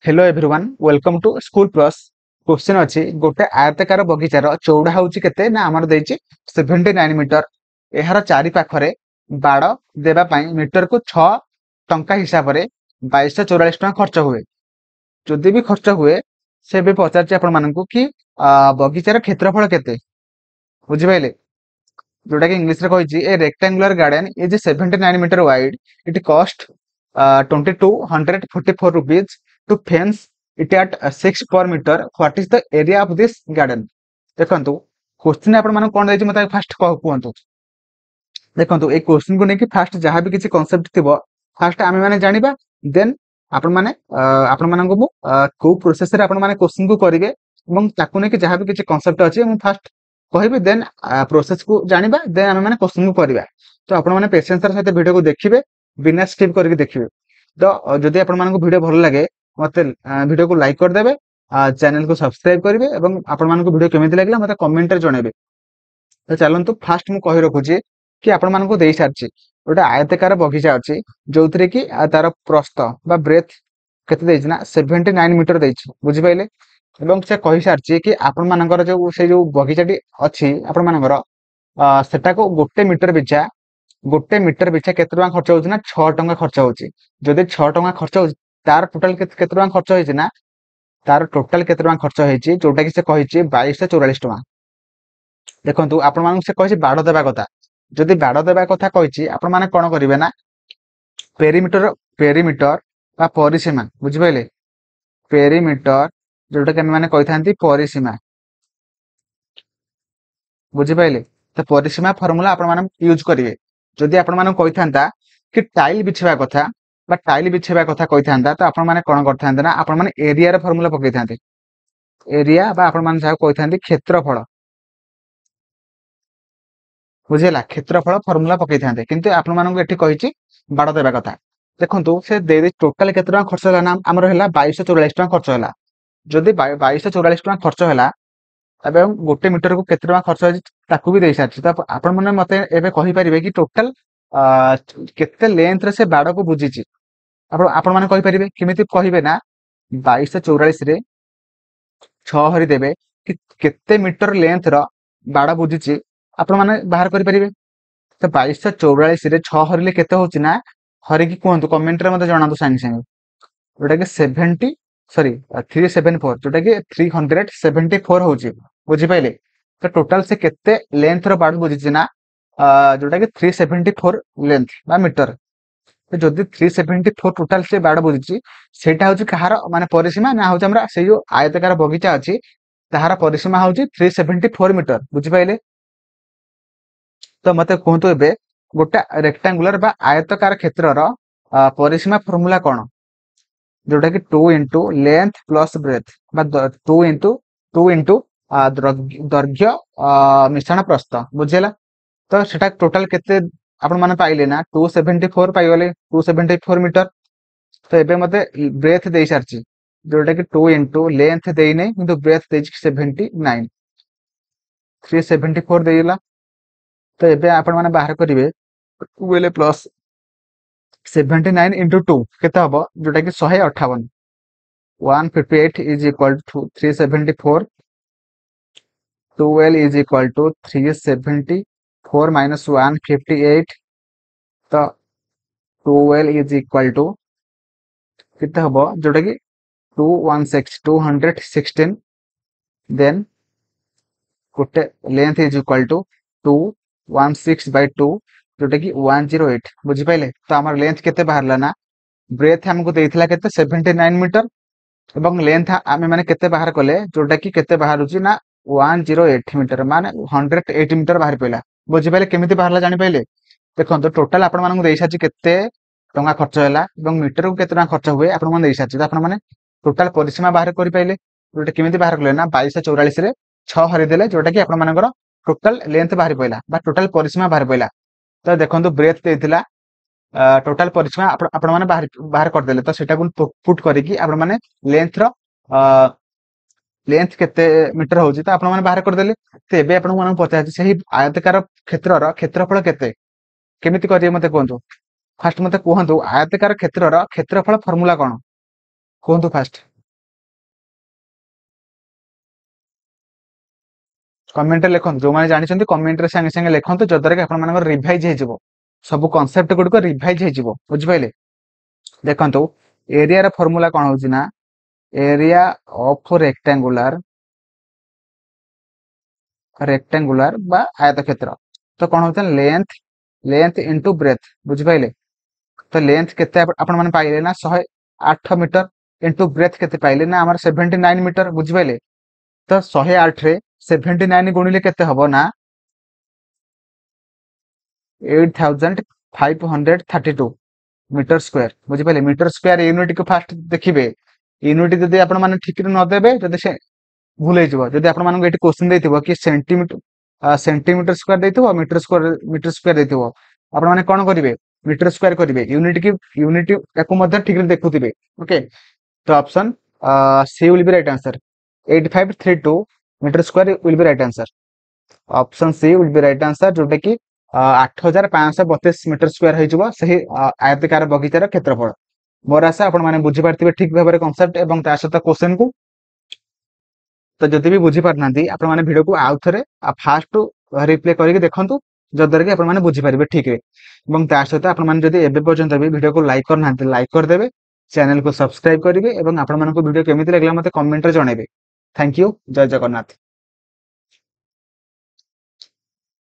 Hello everyone welcome to school plus. Question अच्छी गोटे आयताकार बगीचार चौड़ा होउची केते ना आमर देइची 79 मीटर। एहार चारि पाखरे बाड़ देबा पई मीटर को 6 टंका हिसाब रे 2244 टंका खर्च हुए। जदि भी खर्च हुए से भी पचारची आपण मानकू कि बगीचार क्षेत्रफल केते बुझि पाइले। जोटा कि इंग्लिश रे कहिची a rectangular garden is 79 metre wide it cost 2244 rupees to fence it at 6 per meter. What is the area of this garden? देखंतु क्वेश्चन आपण माने कोन दैछि मते फास्ट कहंतु। देखंतु ए क्वेश्चन को नेकी फास्ट जहां भी किछि कांसेप्ट थिबो फास्ट आमे माने जानिबा देन आपण माननको मु को प्रोसेस रे आपण माने क्वेश्चन को करिवे एवं ताकु नेकी जहां भी किछि कांसेप्ट अछि मु फास्ट कहिबे देन प्रोसेस को जानिबा देन आमे माने क्वेश्चन को करिवा। तो आपण माने पेशेंस र सहित वीडियो को देखिबे बिना स्किप करके देखिबे। तो जदि आपण माननको वीडियो भल लागे मते वीडियो को लाइक कर देबे चैनल को सब्सक्राइब करिवे एवं आपण माननको वीडियो केमिति लागला मते कमेंट रे जणेबे। तो चलंतु फास्ट मु कहि रखुची कि आपण मानको देई सारची गोटे आयताकार बगीचा अछि जोथरे कि तार प्रस्थ बा ब्रेथ केते देइछि ना 79 मीटर देइछि बुझि पाइले। एवं से कहि सारची कि आपण मानकर जो बगीचाटी अछि आपण मानकर सेटा को गोटे मीटर पिछा केते टका खर्च होउछि ना 6 टका खर्च होउछि। जदि 6 टका खर्च होउछि तार टोटल केते टका खर्च होइछि ना तार टोटल केते टका खर्च होइछि जोटा कि से कहिछि 2244 टका। देखंतु आपण मानक से कहिछि बाड़ देबा कथा जदि बाड़ देबा कथा कहिछि आपण माने कोन करिवे ना पेरीमीटर बा परिसीमा बुझि पाइले। पेरीमीटर जोटा कि माने कहिथांती परिसीमा बुझि पाइले। तो परिसीमा फार्मूला आपण माने यूज करिवे। जदि आपण माने कहिथांता कि टाइल बिछेबा कथा कहिथांता तो आपण माने कोन करथांते ना आपण माने एरिया रे फार्मूला पकैथांते। एरिया बा आपण माने जा कहिथांती क्षेत्रफल बुझेला क्षेत्रफल फार्मूला पकैथांते किंतु आपण मानक एठी कहिछि बाड़ देबा कथा। देखंतु से दे टोटल केते टका खर्च होला ना हमर होला 2244 टका खर्च होला। जदि 2244 टका खर्च होला एवं गोटे मीटर को केते टका खर्च होछि ताकू भी देई सारछि। तो आपण माने मते एबे कहि परिबे कि टोटल केते लेंथ रे से बाड़ को बुझिछि आपण माने कहि परिबे किमिति कहिबे ना 2244 रे 6 हरि देबे कि केते मीटर लेंथ रो बाड़ बुझिछि आपण माने बाहर करि परिबे। तो 2244 रे 6 हरिले केते होछि ना हरि कि कहंतु कमेंट रे मते जणांतु संगे संगे जोटा कि 70 सॉरी 374 जोटा कि 374 होछि बुझि पाइले। तो टोटल से केते लेंथ रो बाड़ बुझिछि ना जोटा कि 374 लेंथ बा मीटर। तो जदि 374 टोटल से बाड़ बुझिछि सेटा होछि कहार माने परिसीमा ना होछि हमरा से जो आयताकार बगीचा अछि ताहार परिसीमा होछि 374 मीटर बुझि पाइले। तो मते कहंतु एबे गोटा रेक्टेंगुलर बा आयताकार क्षेत्रर परिसीमा फार्मूला कोन जोटा कि 2 into लेंथ प्लस ब्रेथ बा 2 into दैर्घ्य मिश्रण प्रस्थ बुझेला। तो सेटा टोटल केते आपण माने पाइले ना 274 पाइगले 274 मीटर। तो एबे मते ब्रेथ देई सारची जोटा कि 2 into लेंथ देई नै किंतु ब्रेथ देई 79 374 देइला। तो एबे आपण माने बाहर करिवे 2 प्लस 79 into 2 केते हबो जोटा कि 158 158 is equal to 374 12 is equal to 374 minus 158 तो 12 is equal to किते हबो जोटा कि 216 देन गोटे length is equal to 216 by 2 जोटा कि 108 बुझि पाइले। तो हमर लेंथ केते बाहरला ना ब्रेथ हमको देइथिला केते 79 मीटर एवं लेंथ आमे माने केते बाहर कले जोटा कि केते बाहरुची ना 108 मीटर माने 108 मीटर बाहर पइला बुझि पाइले। केमिति बाहरला जानि पाइले देखंतो टोटल आपण मानकु देइ साची केते टंका खर्च होला एवं मीटर को केते टंका खर्च हुए आपण माने देइ साची। तो आपण माने टोटल परिसीमा बाहर करि पाइले जोटा केमिति बाहर कले ना 2244 रे 6 हरि देले जोटा कि आपण मानकर टोटल लेंथ बाहर पइला बा टोटल परिसीमा बाहर पइला। तो देखंतो ब्रेथ देइथिला टोटल परिसीमा आपण माने बाहर कर देले। तो सेटा को पुट करिकि आपण माने लेंथ रो लेंथ केते मीटर होउची तो आपण माने बाहर कर देले। तो एबे आपण माने पचाछि सही आयताकार क्षेत्रर क्षेत्रफल केते केमिति करिए मते कहंतु। फास्ट मते कहंतु आयताकार क्षेत्रर क्षेत्रफल फार्मूला कोन कहंतु फास्ट। कमेंट रे लिखନ୍ତୁ ଯୋଉମାନେ ଜାଣିଛନ୍ତି କମେଣ୍ଟ ରେ ସାଙ୍ଗେ ସାଙ୍ଗେ ଲେଖନ୍ତୁ ଯଦ୍ୱାରା କି ଆପଣମାନଙ୍କର ରିଭାଇଜ ହେଇଯିବ ସବୁ କନସେପ୍ଟ ଗୁଡିକ ରିଭାଇଜ ହେଇଯିବ ବୁଝିପାରିଲେ। ଦେଖନ୍ତୁ ଏରିଆ ର ଫର୍ମୁଲା କଣ ହଉଛି ନା एरिया ऑफ रेक्टेंगुलर बा आयतक्षेत्र तो कौन होता है लेंथ लेंथ इंटू ब्रेथ बुझिपाइले। तो लेंथ केते आपण माने पाइले ना 108 मीटर इंटू ब्रेथ केते पाइले ना हमर 79 मीटर बुझिपाइले। तो 108 रे 79 गुणिले केते हबो ना 8532 मीटर स्क्वायर बुझिपाइले। मीटर स्क्वायर यूनिट को फास्ट देखिबे यूनिट जदि आपण माने ठीक रे न देबे जदि से भूल हो जदि आपण मानको एटी क्वेश्चन देथिबो कि सेंटीमीटर स्क्वायर देथिबो मीटर स्क्वायर देथिबो आपण माने कोन करिवे मीटर स्क्वायर करिवे यूनिट याको मध्ये ठीक रे देखुथिबे। ओके तो option C will be right answer 8532 metre square will be right answer. Option C will be right answer जोटा कि 8532 मीटर स्क्वायर होइजबो सही आयताकार बगीचार क्षेत्रफल। मोर आशा आपण माने बुझी पारथिबे ठीक भाबरे कांसेप्ट एवं ता सहित क्वेश्चन को। तो जदि भी बुझी पारनांती आपण माने वीडियो को आउ थरे फास्ट रिप्ले करके देखंतु जदर कि आपण माने बुझी पारिबे ठीक रे एवं ता सहित आपण माने जदि एबे पर्यंत भी वीडियो को लाइक करनांती लाइक कर देबे चैनल को सब्सक्राइब करिवे एवं आपण मानको वीडियो केमिति लागला मते कमेंट रे जणाइबे। थैंक यू जय जगन्नाथ।